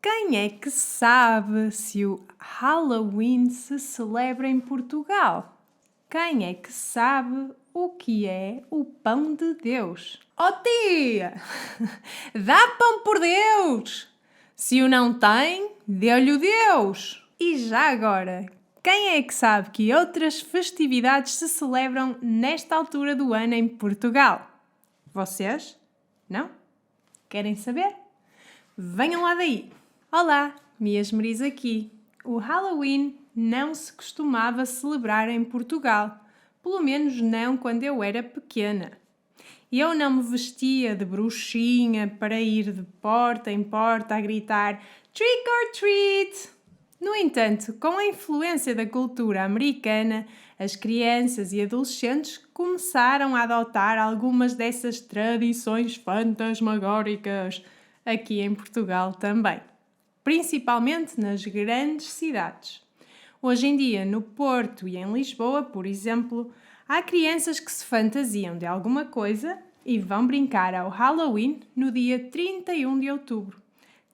Quem é que sabe se o Halloween se celebra em Portugal? Quem é que sabe o que é o pão de Deus? Oh tia! Dá pão por Deus! Se o não tem, dê-lhe o Deus! E já agora, quem é que sabe que outras festividades se celebram nesta altura do ano em Portugal? Vocês? Não? Querem saber? Venham lá daí! Olá, Mias Meris aqui. O Halloween não se costumava celebrar em Portugal, pelo menos não quando eu era pequena. Eu não me vestia de bruxinha para ir de porta em porta a gritar "Trick or treat!". No entanto, com a influência da cultura americana, as crianças e adolescentes começaram a adotar algumas dessas tradições fantasmagóricas aqui em Portugal também, principalmente nas grandes cidades. Hoje em dia, no Porto e em Lisboa, por exemplo, há crianças que se fantasiam de alguma coisa e vão brincar ao Halloween no dia 31 de outubro,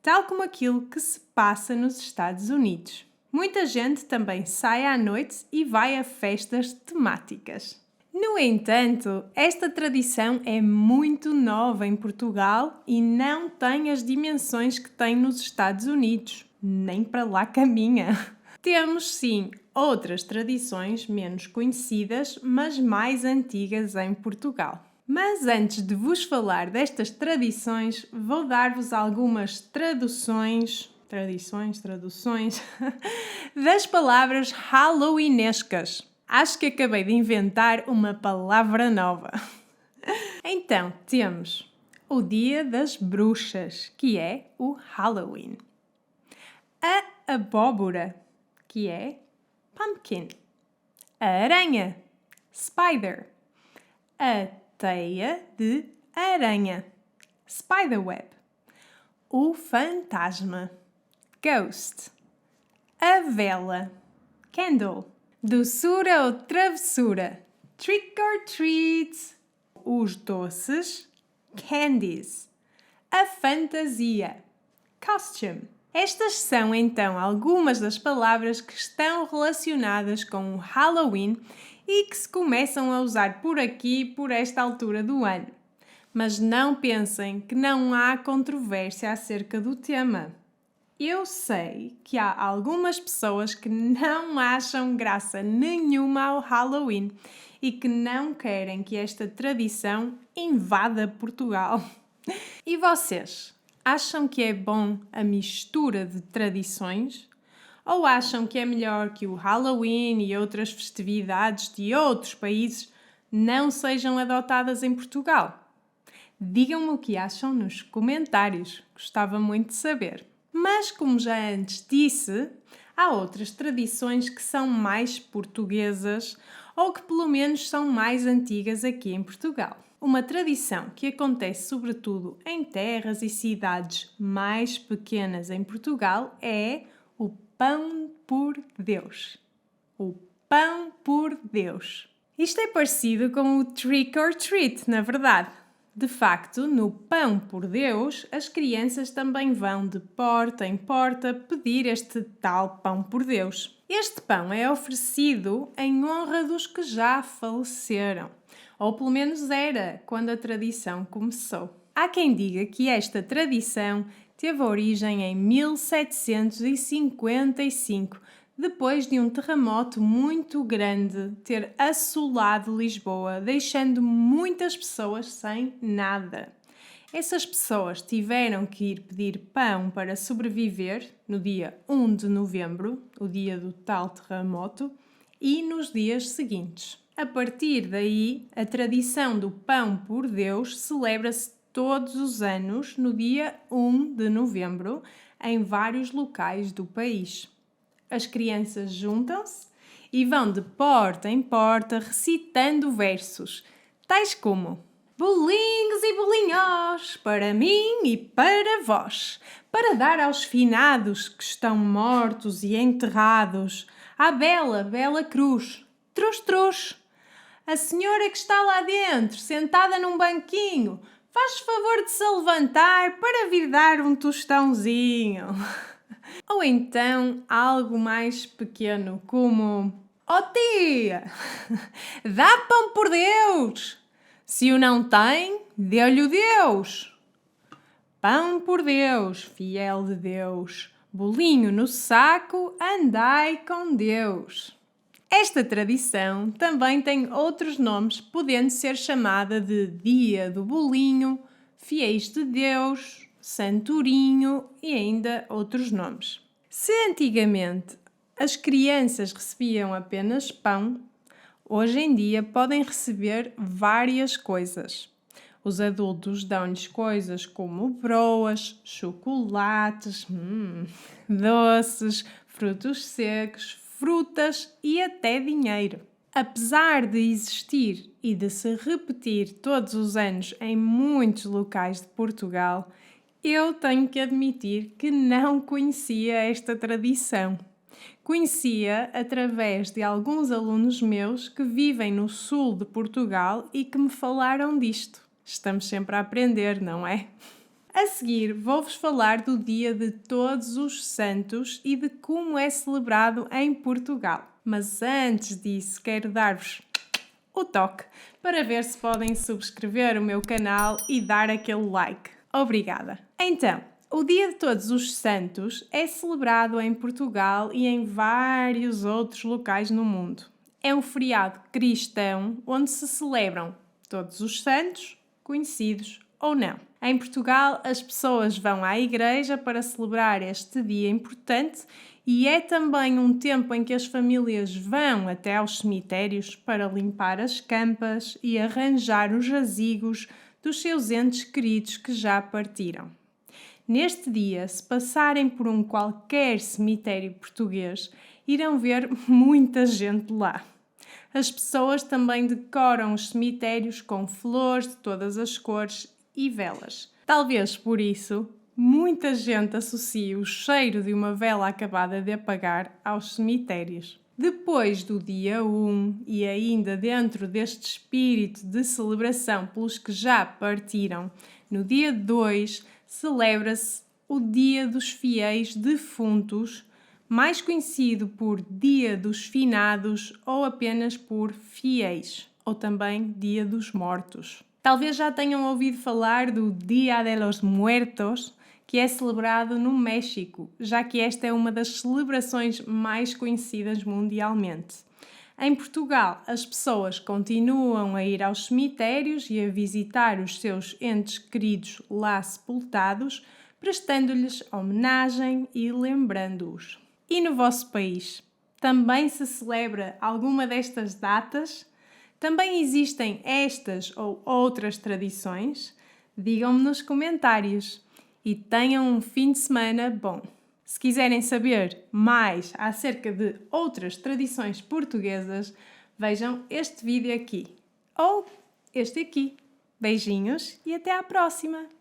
tal como aquilo que se passa nos Estados Unidos. Muita gente também sai à noite e vai a festas temáticas. No entanto, esta tradição é muito nova em Portugal e não tem as dimensões que tem nos Estados Unidos, nem para lá caminha. Temos sim outras tradições menos conhecidas, mas mais antigas em Portugal. Mas antes de vos falar destas tradições, vou dar-vos algumas traduções das palavras halloweenescas. Acho que acabei de inventar uma palavra nova. Então, temos o Dia das Bruxas, que é o Halloween. A abóbora, que é pumpkin. A aranha, spider. A teia de aranha, spiderweb. O fantasma, ghost. A vela, candle. Doçura ou travessura, trick or treat. Os doces, candies. A fantasia, costume. Estas são então algumas das palavras que estão relacionadas com o Halloween e que se começam a usar por aqui por esta altura do ano. Mas não pensem que não há controvérsia acerca do tema. Eu sei que há algumas pessoas que não acham graça nenhuma ao Halloween e que não querem que esta tradição invada Portugal. E vocês? Acham que é bom a mistura de tradições? Ou acham que é melhor que o Halloween e outras festividades de outros países não sejam adotadas em Portugal? Digam-me o que acham nos comentários. Gostava muito de saber. Mas, como já antes disse, há outras tradições que são mais portuguesas ou que pelo menos são mais antigas aqui em Portugal. Uma tradição que acontece sobretudo em terras e cidades mais pequenas em Portugal é o pão por Deus. O pão por Deus. Isto é parecido com o trick or treat, na verdade. De facto, no pão por Deus, as crianças também vão de porta em porta pedir este tal pão por Deus. Este pão é oferecido em honra dos que já faleceram, ou pelo menos era quando a tradição começou. Há quem diga que esta tradição teve origem em 1755, depois de um terremoto muito grande ter assolado Lisboa, deixando muitas pessoas sem nada. Essas pessoas tiveram que ir pedir pão para sobreviver no dia 1 de novembro, o dia do tal terremoto, e nos dias seguintes. A partir daí, a tradição do pão por Deus celebra-se todos os anos no dia 1 de novembro, em vários locais do país. As crianças juntam-se e vão de porta em porta recitando versos, tais como: bolinhos e bolinhós, para mim e para vós, para dar aos finados que estão mortos e enterrados, à bela, bela cruz, trus, trus. A senhora que está lá dentro, sentada num banquinho, faz favor de se levantar para vir dar um tostãozinho. Ou então algo mais pequeno, como: oh tia, dá pão por Deus! Se o não tem, dê-lhe o Deus! Pão por Deus, fiel de Deus, bolinho no saco, andai com Deus. Esta tradição também tem outros nomes, podendo ser chamada de Dia do Bolinho, Fiéis de Deus, Santorinho e ainda outros nomes. Se antigamente as crianças recebiam apenas pão, hoje em dia podem receber várias coisas. Os adultos dão-lhes coisas como broas, chocolates, doces, frutos secos, frutas e até dinheiro. Apesar de existir e de se repetir todos os anos em muitos locais de Portugal, eu tenho que admitir que não conhecia esta tradição. Conhecia através de alguns alunos meus que vivem no sul de Portugal e que me falaram disto. Estamos sempre a aprender, não é? A seguir, vou-vos falar do Dia de Todos os Santos e de como é celebrado em Portugal. Mas antes disso, quero dar-vos o toque para ver se podem subscrever o meu canal e dar aquele like. Obrigada! Então, o Dia de Todos os Santos é celebrado em Portugal e em vários outros locais no mundo. É um feriado cristão onde se celebram todos os santos, conhecidos ou não. Em Portugal, as pessoas vão à igreja para celebrar este dia importante e é também um tempo em que as famílias vão até aos cemitérios para limpar as campas e arranjar os jazigos dos seus entes queridos que já partiram. Neste dia, se passarem por um qualquer cemitério português, irão ver muita gente lá. As pessoas também decoram os cemitérios com flores de todas as cores e velas. Talvez por isso, muita gente associa o cheiro de uma vela acabada de apagar aos cemitérios. Depois do dia 1 e ainda dentro deste espírito de celebração pelos que já partiram, no dia 2 celebra-se o Dia dos Fiéis Defuntos, mais conhecido por Dia dos Finados ou apenas por Fiéis, ou também Dia dos Mortos. Talvez já tenham ouvido falar do Dia de los Muertos, que é celebrado no México, já que esta é uma das celebrações mais conhecidas mundialmente. Em Portugal, as pessoas continuam a ir aos cemitérios e a visitar os seus entes queridos lá sepultados, prestando-lhes homenagem e lembrando-os. E no vosso país, também se celebra alguma destas datas? Também existem estas ou outras tradições? Digam-me nos comentários e tenham um fim de semana bom. Se quiserem saber mais acerca de outras tradições portuguesas, vejam este vídeo aqui ou este aqui. Beijinhos e até à próxima!